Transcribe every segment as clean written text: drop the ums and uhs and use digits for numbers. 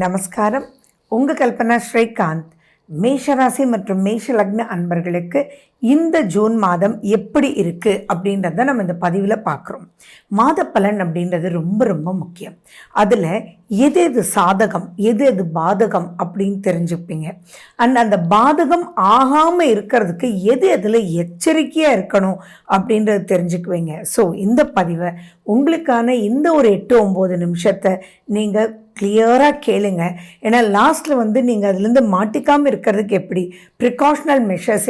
நமஸ்காரம். உங்கள் கல்பனா ஸ்ரீகாந்த். மேஷராசி மற்றும் மேஷ லக்ன அன்பர்களுக்கு இந்த ஜூன் மாதம் எப்படி இருக்குது அப்படின்றத நம்ம இந்த பதிவில் பார்க்குறோம். மாத பலன் அப்படின்றது ரொம்ப ரொம்ப முக்கியம். அதில் எது எது சாதகம் எது எது பாதகம் அப்படின்னு தெரிஞ்சுப்பீங்க. அந்த பாதகம் ஆகாமல் இருக்கிறதுக்கு எது எதில் எச்சரிக்கையாக இருக்கணும் அப்படின்றது தெரிஞ்சுக்குவீங்க. ஸோ இந்த பதிவை உங்களுக்கான இந்த ஒரு 8-9 நிமிஷத்தை நீங்கள் கிளியராக கேளுங்க. ஏன்னா லாஸ்ட்டில் நீங்கள் அதுலேருந்து மாட்டிக்காமல் இருக்கிறதுக்கு எப்படி ப்ரிகாஷனல் மெஷர்ஸ்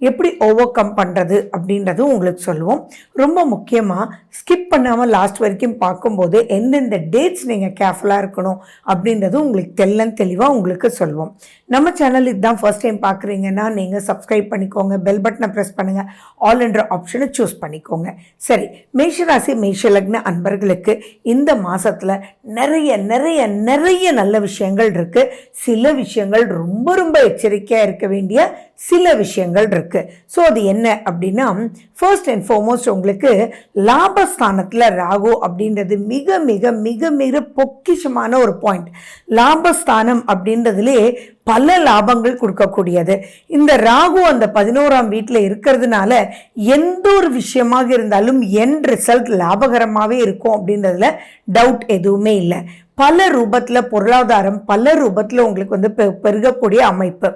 எப்படி ஓவர் கம் பண்ணுறது அப்படின்றதும் உங்களுக்கு சொல்லுவோம். ரொம்ப முக்கியமாக ஸ்கிப் பண்ணாமல் லாஸ்ட் வரைக்கும் பார்க்கும்போது எந்தெந்த டேட்ஸ் நீங்கள் கேர்ஃபுல்லாக இருக்கணும் அப்படின்றது உங்களுக்கு தெளிவாக உங்களுக்கு சொல்லுவோம். நம்ம சேனல் இதுதான் ஃபர்ஸ்ட் டைம் பார்க்குறீங்கன்னா நீங்கள் சப்ஸ்கிரைப் பண்ணிக்கோங்க, பெல் பட்டனை ப்ரெஸ் பண்ணுங்கள், ஆல் என்ற ஆப்ஷனை சூஸ் பண்ணிக்கோங்க. சரி, மேஷராசி மேஷலக்ன அன்பர்களுக்கு இந்த மாதத்தில் நிறைய நல்ல விஷயங்கள் இருக்குது. சில விஷயங்கள் ரொம்ப ரொம்ப எச்சரிக்கையாக இருக்க வேண்டிய சில விஷயங்கள் இருக்குது. ஸோ அது என்ன அப்படின்னா, ஃபர்ஸ்ட் அண்ட் ஃபார்மோஸ்ட் உங்களுக்கு லாபஸ்தானத்தில் ராகு அப்படின்றது மிக மிக மிக மிக பொக்கிஷமான ஒரு பாயிண்ட். லாபஸ்தானம் அப்படின்றதுலே பல லாபங்கள் கொடுக்கக்கூடியது. இந்த ராகு அந்த 11ஆம் வீட்டில் இருக்கிறதுனால எந்த ஒரு விஷயமாக இருந்தாலும் எண்ட் ரிசல்ட் லாபகரமாகவே இருக்கும் அப்படின்றதுல டவுட் எதுவுமே இல்லை. பல ரூபத்தில் பொருளாதாரம் பல ரூபத்தில் உங்களுக்கு பெருகக்கூடிய அமைப்பு.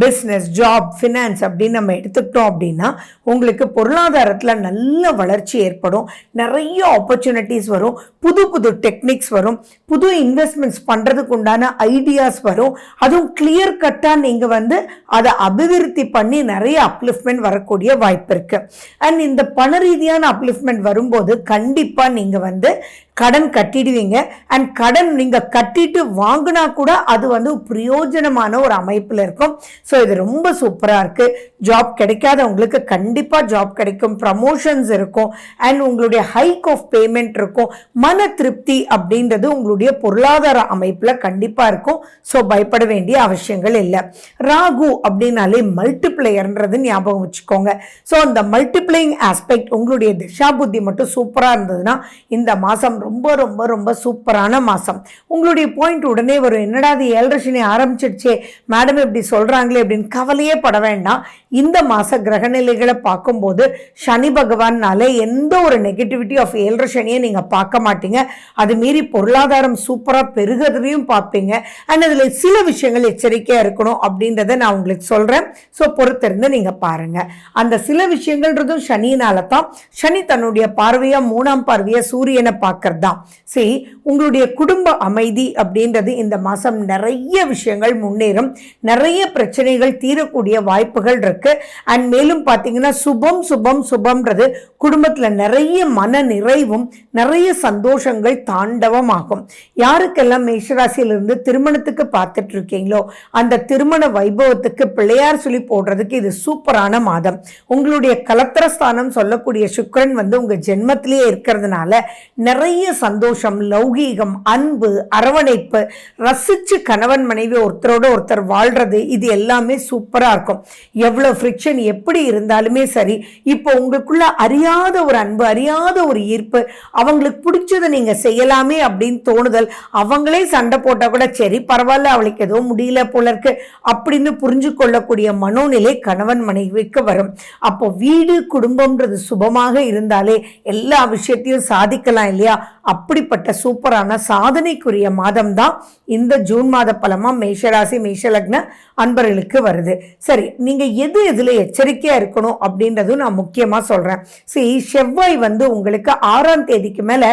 பிஸ்னஸ், ஜாப், ஃபினான்ஸ் அப்படின்னு நம்ம எடுத்துக்கிட்டோம் அப்படின்னா உங்களுக்கு பொருளாதாரத்தில் நல்ல வளர்ச்சி ஏற்படும். நிறைய ஆப்பர்ச்சுனிட்டிஸ் வரும், புது புது டெக்னிக்ஸ் வரும், புது இன்வெஸ்ட்மெண்ட்ஸ் பண்ணுறதுக்கு உண்டான ஐடியாஸ் வரும். அதுவும் கிளியர் கட்டாக நீங்கள் அதை அபிவிருத்தி பண்ணி நிறைய அப்லிஃப்ட்மெண்ட் வரக்கூடிய வாய்ப்பு இருக்குது. அண்ட் இந்த பண ரீதியான அப்லிஃப்ட்மெண்ட் வரும்போது கண்டிப்பாக நீங்கள் கடன் கட்டிடுவீங்க. அண்ட் கடன் நீங்கள் கட்டிட்டு வாங்கினா கூட அது பிரயோஜனமான ஒரு அமைப்பில் இருக்கும். ஸோ இது ரொம்ப சூப்பராக இருக்குது. ஜாப் கிடைக்காதவங்களுக்கு கண்டிப்பாக ஜாப் கிடைக்கும், ப்ரமோஷன்ஸ் இருக்கும், அண்ட் உங்களுடைய ஹைக் ஆஃப் பேமெண்ட் இருக்கும். மன திருப்தி அப்படின்றது உங்களுடைய பொருளாதார அமைப்பில் கண்டிப்பாக இருக்கும். ஸோ பயப்பட வேண்டிய அவசியங்கள் இல்லை. ராகு அப்படின்னாலே மல்டிப்ளையர்ன்றது ஞாபகம் வச்சுக்கோங்க. ஸோ அந்த மல்டிப்ளையிங் ஆஸ்பெக்ட் உங்களுடைய திஷா புத்தி மட்டும் சூப்பராக இருந்ததுன்னா இந்த மாதம் ரொம்ப ரொம்ப ரொம்ப சூப்பரான மாதம். உங்களுடைய பாயிண்ட் உடனே வரும், என்னடா அது 7 சனி ஆரம்பிச்சிடுச்சே மேடம் இப்படி சொல்கிறாங்களே அப்படின்னு கவலையே பட வேண்டாம். இந்த மாத கிரகநிலைகளை பார்க்கும்போது சனி பகவான்னால எந்த ஒரு நெகட்டிவிட்டி ஆஃப் 7 சனியை நீங்கள் பார்க்க மாட்டீங்க. அது மீறி பொருளாதாரம் சூப்பராக பெருகிறதையும் பார்ப்பீங்க. அண்ட் அதில் சில விஷயங்கள் எச்சரிக்கையாக இருக்கணும் அப்படின்றத நான் உங்களுக்கு சொல்கிறேன். ஸோ பொறுத்திருந்து நீங்கள் பாருங்கள். அந்த சில விஷயங்கள்ன்றதும் சனியினால தான். சனி தன்னுடைய பார்வையாக 3ஆம் பார்வையாக சூரியனை பார்க்கறது தான். சரி, உங்களுடைய குடும்ப அமைதி அப்படின்றது இந்த மாதம் நிறைய விஷயங்கள் முன்னேறும், நிறைய பிரச்சனைகள் தீரக்கூடிய வாய்ப்புகள் இருக்கு. அண்ட் மேலும் பார்த்தீங்கன்னா சுபம்ன்றது குடும்பத்தில் நிறைய மன நிறைவும் நிறைய சந்தோஷங்கள் தாண்டவமாகும். யாருக்கெல்லாம் மேஷராசியிலிருந்து திருமணத்துக்கு பார்த்துட்டு இருக்கீங்களோ அந்த திருமண வைபவத்துக்கு பிள்ளையார் சொல்லி போடுறதுக்கு இது சூப்பரான மாதம். உங்களுடைய கலத்திரஸ்தானம் சொல்லக்கூடிய சுக்கிரன் உங்க ஜென்மத்திலேயே இருக்கிறதுனால நிறைய சந்தோஷம், லௌகீகம், அன்பு, அரவணைப்பு, ரசிச்சு கணவன் மனைவி ஒருத்தரோட ஒருத்தர் வாழ்றது, இது எல்லாமே சூப்பரா இருக்கும். எவ்வளவு ஃப்ரிக்ஷன் எப்படி இருந்தாலுமே சரி, இப்போ உங்களுக்குள்ள அறியாத ஒரு அன்பு, அறியாத ஒரு ஈர்ப்பு, அவங்களுக்கு பிடிச்சதை நீங்க செய்யலாமே அப்படின்னு தோணுதல், அவங்களே சண்டை போட்டா கூட சரி பரவாயில்ல அவளுக்கு ஏதோ முடியல போல இருக்கு அப்படின்னு புரிஞ்சு கொள்ளக்கூடிய மனோநிலை கணவன் மனைவிக்கு வரும். அப்போ வீடு குடும்பம்ன்றது சுபமாக இருந்தாலே எல்லா விஷயத்தையும் சாதிக்கலாம் இல்லையா? அப்படிப்பட்ட சூப்பரான சாதனைக்குரிய மாதம் தான் இந்த ஜூன் மாத பலமா மேஷராசி மேஷலக்ன அன்பர்களுக்கு வருது. சரி, நீங்க எதுல எச்சரிக்கையா இருக்கணும் அப்படின்றதும் நான் முக்கியமா சொல்றேன். சரி, செவ்வாய் உங்களுக்கு 6ஆம் தேதிக்கு மேல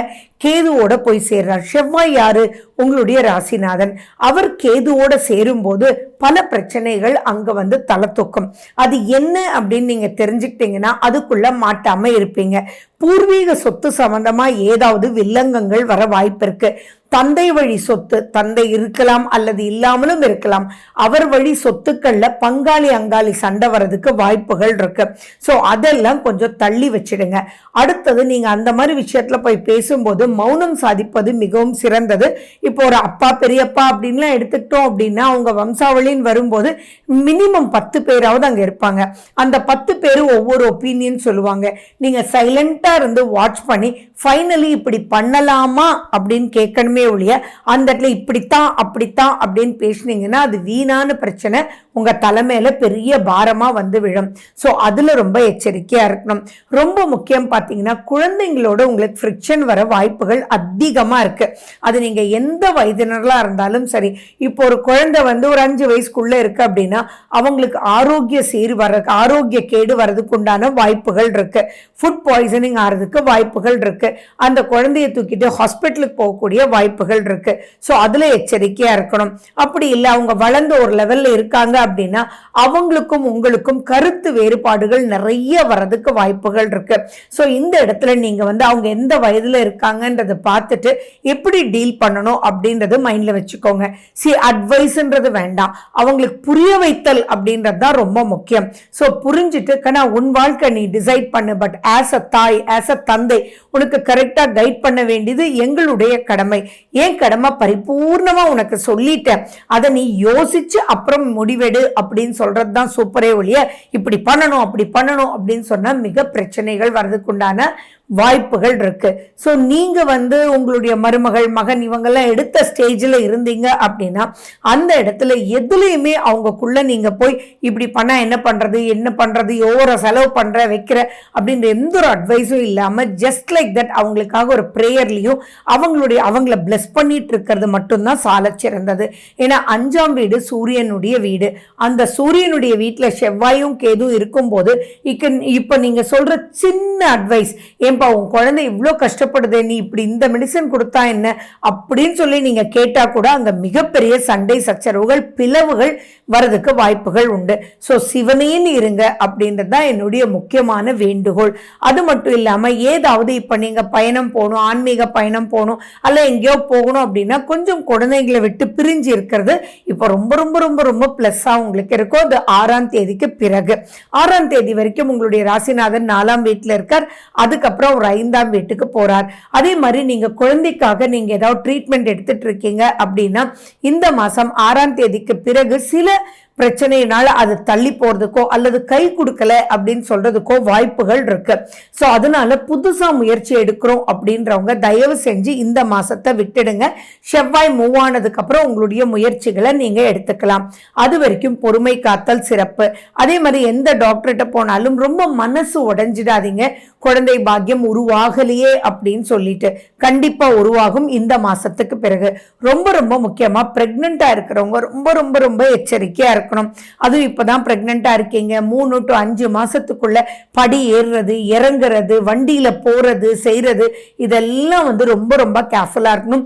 கேதுவோட போய் சேர்றார். செவ்வாய் யாரு? உங்களுடைய ராசிநாதன். அவர் கேதுவோட சேரும்போது பல பிரச்சனைகள் அங்க தலை தூக்கும். அது என்ன அப்படின்னு நீங்க தெரிஞ்சுக்கிட்டீங்கன்னா அதுக்குள்ள மாட்டாம இருப்பீங்க. பூர்வீக சொத்து சம்பந்தமா ஏதாவது வில்லங்கங்கள் வர வாய்ப்பு இருக்கு. தந்தை வழி சொத்து, தந்தை இருக்கலாம் அல்லது இல்லாமலும் இருக்கலாம், அவர் வழி சொத்துக்கள்ல பங்காளி அங்காளி சண்டை வர்றதுக்கு வாய்ப்புகள் இருக்கு. ஸோ அதெல்லாம் கொஞ்சம் தள்ளி வச்சிடுங்க. அடுத்தது நீங்க அந்த மாதிரி விஷயத்துல போய் பேசும்போது மௌனம் சாதிப்பது மிகவும் சிறந்தது. இப்போ ஒரு அப்பா பெரியப்பா அப்படின்லாம் எடுத்துக்கிட்டோம் அப்படின்னா அவங்க வம்சாவளின்னு வரும்போது மினிமம் 10 பேராவது அங்க இருப்பாங்க. அந்த 10 பேர் ஒவ்வொரு ஒப்பீனியன் சொல்லுவாங்க. நீங்க சைலண்டா இருந்து வாட்ச் பண்ணி ஃபைனலி இப்படி பண்ணலாமா அப்படின்னு கேட்கணுமே இருக்கணுமே ஒழிய அந்த இடத்துல இப்படித்தான் அப்படித்தான் அப்படின்னு பேசினீங்கன்னா அது வீணான பிரச்சனை உங்க தலைமையில பெரிய பாரமா வந்து விழும். ஸோ அதுல ரொம்ப எச்சரிக்கையா இருக்கணும். ரொம்ப முக்கியம் பார்த்தீங்கன்னா குழந்தைங்களோட உங்களுக்கு ஃப்ரிக்ஷன் வர வாய்ப்புகள் அதிகமா இருக்கு. அது நீங்க எந்த வயதினர்களா இருந்தாலும் சரி. இப்போ ஒரு குழந்தை வந்து ஒரு 5 வயசுக்குள்ள இருக்கு அப்படின்னா அவங்களுக்கு ஆரோக்கிய கேடு வர்றதுக்கு உண்டான வாய்ப்புகள் இருக்கு. ஃபுட் பாய்சனிங் ஆகிறதுக்கு வாய்ப்புகள் இருக்கு. அந்த குழந்தைய தூக்கிட்டு ஹாஸ்பிட்டலுக்கு போகக்கூடிய வாய்ப்புகள் இருக்கு. ஸோ அதுல எச்சரிக்கையா இருக்கணும். அப்படி இல்லை அவங்க வளர்ந்த ஒரு லெவல்ல இருக்காங்க அப்படின்னா அவங்களுக்கும் உங்களுக்கும் கருத்து வேறுபாடுகள் நிறைய வர்றதுக்கு வாய்ப்புகள் இருக்கு. ஸோ இந்த இடத்துல நீங்க வந்து அவங்க எந்த வயதுல இருக்காங்கன்றதை பார்த்துட்டு எப்படி டீல் பண்ணணும் அப்படின்றது மைண்ட்ல வச்சுக்கோங்க. அட்வைஸ்ன்றது வேண்டாம், அவங்களுக்கு புரிய வைத்தல் அப்படின்றது தான் ரொம்ப முக்கியம். ஸோ புரிஞ்சுட்டு கண்ணா உன் வாழ்க்கை நீ டிசைட் பண்ணு, பட் ஆஸ் அ தாய் ஆஸ் அ தந்தை உனக்கு கரெக்டா கைட் பண்ண வேண்டியது எங்களுடைய கடமை. ஏன் கடமை பரிபூர்ணமா உனக்கு சொல்லிட்டேன், அதை நீ யோசிச்சு அப்புறம் முடிவெடு அப்படின்னு சொல்றது தான் சூப்பரே ஒழிய இப்படி பண்ணணும் அப்படி பண்ணணும் அப்படின்னு சொன்னா மிக பிரச்சனைகள் வர்றதுக்குண்டான வாய்ப்புகள் இருக்கு. ஸோ நீங்க வந்து உங்களுடைய மருமகள் மகன் இவங்கெல்லாம் எடுத்த ஸ்டேஜில் இருந்தீங்க அப்படின்னா அந்த இடத்துல எதுலையுமே அவங்கக்குள்ள நீங்க போய் இப்படி பண்ணா என்ன பண்றது ஓவர செலவு பண்ற வைக்கிற அப்படின்ற எந்த ஒரு அட்வைஸும் இல்லாம ஜஸ்ட் லைக் தட் அவங்களுக்காக ஒரு ப்ரேயர்லையும் அவங்கள பிளஸ் பண்ணிட்டு இருக்கிறது மட்டும்தான் சால சிறந்தது. ஏன்னா 5ஆம் வீடு சூரியனுடைய வீடு. அந்த சூரியனுடைய வீட்டில் செவ்வாயும் கேதும் இருக்கும்போது இப்ப நீங்க சொல்ற சின்ன அட்வைஸ், ஏன்பா உன் குழந்தை இவ்வளோ கஷ்டப்படுது, நீ இப்படி இந்த மெடிசன் கொடுத்தா என்ன அப்படின்னு சொல்லி நீங்க கேட்டா கூட அங்க மிகப்பெரிய சண்டை சச்சரவுகள் பிளவுகள் வரதுக்கு வாய்ப்புகள் உண்டு. ஸோ சிவனேன்னு இருங்க அப்படின்றது தான் என்னுடைய முக்கியமான வேண்டுகோள். அது மட்டும் இல்லாம ஏதாவது இப்ப நீங்க பயணம் போகணும், ஆன்மீக பயணம் போகணும், அல்ல எங்கேயோ போகணும் அப்படின்னா கொஞ்சம் குழந்தைங்களை விட்டு பிரிஞ்சு இருக்கிறது இப்போ ரொம்ப ரொம்ப ரொம்ப ரொம்ப பிளஸ்ஸா உங்களுக்கு இருக்கும். அது 6ஆம் தேதிக்கு பிறகு 6ஆம் தேதி வரைக்கும் உங்களுடைய ராசிநாதன் 4ஆம் வீட்டில் இருக்கார். அதுக்கப்புறம் ஒரு 5ஆம் வீட்டுக்கு போறார். அதே மாதிரி நீங்க குழந்தைக்காக நீங்க ஏதாவது ட்ரீட்மெண்ட் எடுத்துட்டு இருக்கீங்க அப்படின்னா இந்த மாசம் 6ஆம் தேதிக்கு பிறகு சில பிரச்சனையினால அது தள்ளி போறதுக்கோ அல்லது கை கொடுக்கல அப்படின்னு சொல்றதுக்கோ வாய்ப்புகள் இருக்கு. ஸோ அதனால புதுசா முயற்சி எடுக்கிறோம் அப்படின்றவங்க தயவு செஞ்சு இந்த மாசத்தை விட்டுடுங்க. செவ்வாய் மூவ் ஆனதுக்கு அப்புறம் உங்களுடைய முயற்சிகளை நீங்க எடுத்துக்கலாம். அது வரைக்கும் பொறுமை காத்தல் சிறப்பு. அதே மாதிரி எந்த டாக்டர்கிட்ட போனாலும் ரொம்ப மனசு உடைஞ்சிடாதீங்க. குழந்தை பாக்கியம் உருவாகலையே அப்படின்னு சொல்லிட்டு கண்டிப்பா உருவாகும் இந்த மாசத்துக்கு பிறகு. ரொம்ப ரொம்ப முக்கியமா பிரெக்னெண்டா இருக்கிறவங்க ரொம்ப ரொம்ப ரொம்ப எச்சரிக்கையா இருக்கணும். அதுவும் இப்பதான் பிரெக்னெண்டா இருக்கீங்க, 3 to 5 மாசத்துக்குள்ள படி ஏறுறது இறங்குறது வண்டியில போறது செய்யறது இதெல்லாம் வந்து ரொம்ப ரொம்ப கேர்ஃபுல்லா இருக்கணும்.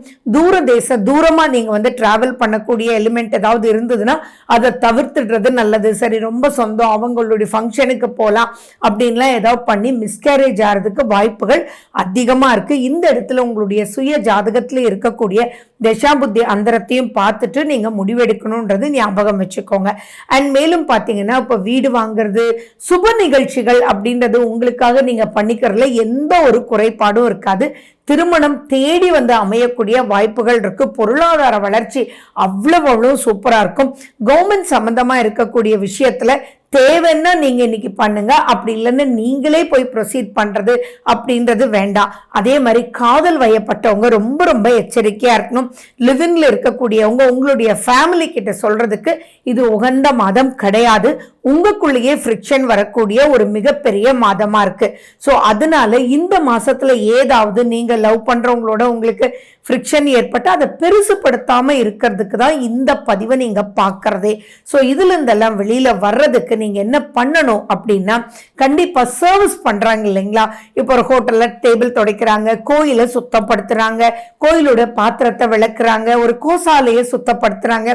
தூரமா நீங்க வந்து டிராவல் பண்ணக்கூடிய எலிமெண்ட் ஏதாவது இருந்ததுன்னா அதை தவிர்த்துடுறது நல்லது. சரி ரொம்ப சொந்தம் அவங்களுடைய ஃபங்க்ஷனுக்கு போகலாம் அப்படின்லாம் ஏதாவது பண்ணி மிஸ்கேரேஜ் ஆகிறதுக்கு வாய்ப்புகள் அதிகமா இருக்கு. இந்த இடத்துல உங்களுடைய சுய ஜாதகத்துல இருக்கக்கூடிய தசாபுத்தி அந்தரத்தையும் பார்த்துட்டு நீங்க முடிவெடுக்கணும்ன்றது ஞாபகம் வச்சுக்கோங்க. அண்ட் மேலும் பார்த்தீங்கன்னா இப்போ வீடு வாங்குறது சுப நிகழ்ச்சிகள் அப்படின்றது உங்களுக்காக நீங்க பண்ணிக்கிறதுல எந்த ஒரு குறைபாடும் இருக்காது. திருமணம் தேடி வந்து அமையக்கூடிய வாய்ப்புகள் இருக்கு. பொருளாதார வளர்ச்சி அவ்வளவு சூப்பரா இருக்கும். கவர்மெண்ட் சம்பந்தமா இருக்கக்கூடிய விஷயத்துல தேவைன்னா நீங்க இன்னைக்கு பண்ணுங்க, அப்படி இல்லைன்னு நீங்களே போய் ப்ரொசீட் பண்றது அப்படின்றது வேண்டாம். அதே மாதிரி காதல் வயப்பட்டவங்க ரொம்ப ரொம்ப எச்சரிக்கையா இருக்கணும். லிவிங்ல இருக்கக்கூடியவங்க உங்களுடைய ஃபேமிலி கிட்ட சொல்றதுக்கு இது உகந்த மாதம் கிடையாது. உங்களுக்குள்ளேயே ஃப்ரிக்ஷன் வரக்கூடிய ஒரு மிகப்பெரிய மாதமா இருக்கு. ஸோ அதனால இந்த மாசத்துல ஏதாவது நீங்க லவ் பண்றவங்களோட உங்களுக்கு ஃப்ரிக்ஷன் ஏற்பட்டு அதை பெருசுப்படுத்தாம இருக்கிறதுக்கு தான் இந்த பதிவை நீங்க பார்க்கறதே. ஸோ இதுல இருந்தெல்லாம் வெளியில வர்றதுக்கு நீங்க என்ன பண்ணணும் அப்படின்னா கண்டிப்பா சர்வீஸ் பண்றாங்க இல்லைங்களா. இப்போ ஒரு ஹோட்டல்ல டேபிள் துடைக்கிறாங்க, கோயிலை சுத்தப்படுத்துறாங்க, கோயிலோட பாத்திரத்தை விளக்குறாங்க, ஒரு கோசாலையை சுத்தப்படுத்துறாங்க.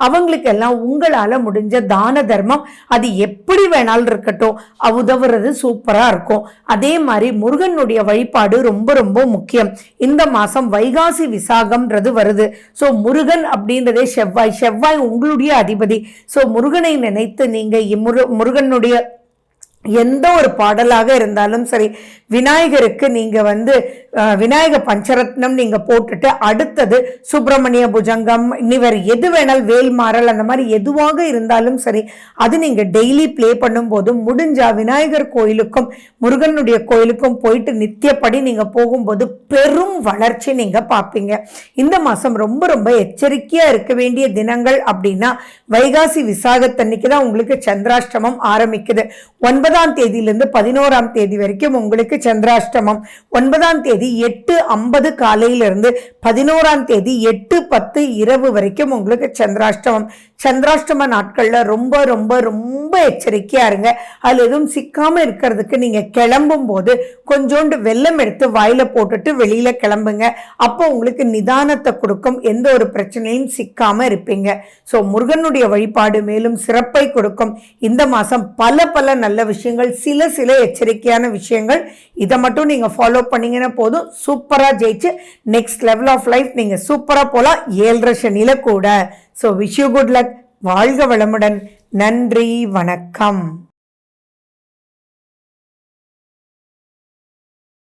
அவங்களுக்கு எல்லாம் உங்களால முடிஞ்ச தான தர்மம் அது எப்படி வேணாலும் இருக்கட்டும், உதவுறது சூப்பரா இருக்கும். அதே மாதிரி முருகனுடைய வழிபாடு ரொம்ப ரொம்ப முக்கியம். இந்த மாசம் வைகாசி விசாகம்ன்றது வருது. சோ முருகன் அப்படின்றதே செவ்வாய் உங்களுடைய அதிபதி. சோ முருகனை நினைத்து நீங்க முருகனுடைய எந்த ஒரு பாடலாக இருந்தாலும் சரி, விநாயகருக்கு நீங்கள் விநாயக பஞ்சரத்னம் நீங்கள் போட்டுட்டு அடுத்தது சுப்பிரமணிய புஜங்கம், இவர் எது வேணாலும் வேல்மாறல், அந்த மாதிரி எதுவாக இருந்தாலும் சரி, அது நீங்கள் டெய்லி ப்ளே பண்ணும்போது முடிஞ்சா விநாயகர் கோயிலுக்கும் முருகனுடைய கோயிலுக்கும் போயிட்டு நித்தியப்படி நீங்கள் போகும்போது பெரும் வளர்ச்சி நீங்கள் பார்ப்பீங்க. இந்த மாதம் ரொம்ப ரொம்ப எச்சரிக்கையாக இருக்க வேண்டிய தினங்கள் அப்படின்னா வைகாசி விசாகத்தன்னைக்கு தான் உங்களுக்கு சந்திராஷ்டமம் ஆரம்பிக்குது. 9ஆம் தேதியிலிருந்து 11ஆம் தேதி வரைக்கும் உங்களுக்கு சந்திராஷ்டமம். 9ஆம் தேதி 8:50 காலையிலிருந்து 11ஆம் தேதி 8:10 இரவு வரைக்கும் உங்களுக்கு சந்திராஷ்டமம். சந்திராஷ்டம நாட்கள்ல ரொம்ப ரொம்ப ரொம்ப எச்சரிக்கையா இருங்க. அதுல எதுவும் சிக்காம இருக்கிறதுக்கு நீங்க கிளம்பும் போது கொஞ்சோண்டு வெல்லம் எடுத்து வாயில போட்டுட்டு வெளியில கிளம்புங்க. அப்போ உங்களுக்கு நிதானத்தை கொடுக்கும், எந்த ஒரு பிரச்சனையும் சிக்காம இருப்பீங்க. ஸோ முருகனுடைய வழிபாடு மேலும் சிறப்பை கொடுக்கும். இந்த மாசம் பல பல நல்ல விஷயங்கள், சில எச்சரிக்கையான விஷயங்கள், இதை மட்டும் நீங்க ஃபாலோ பண்ணீங்கன்னா போதும், சூப்பரா ஜெயிச்சு நெக்ஸ்ட் லெவல் ஆஃப் லைஃப் நீங்க சூப்பரா போலாம் 7.5 சனியில கூட. So wish you good luck. வாழ்க வளமுடன். நன்றி, வணக்கம்.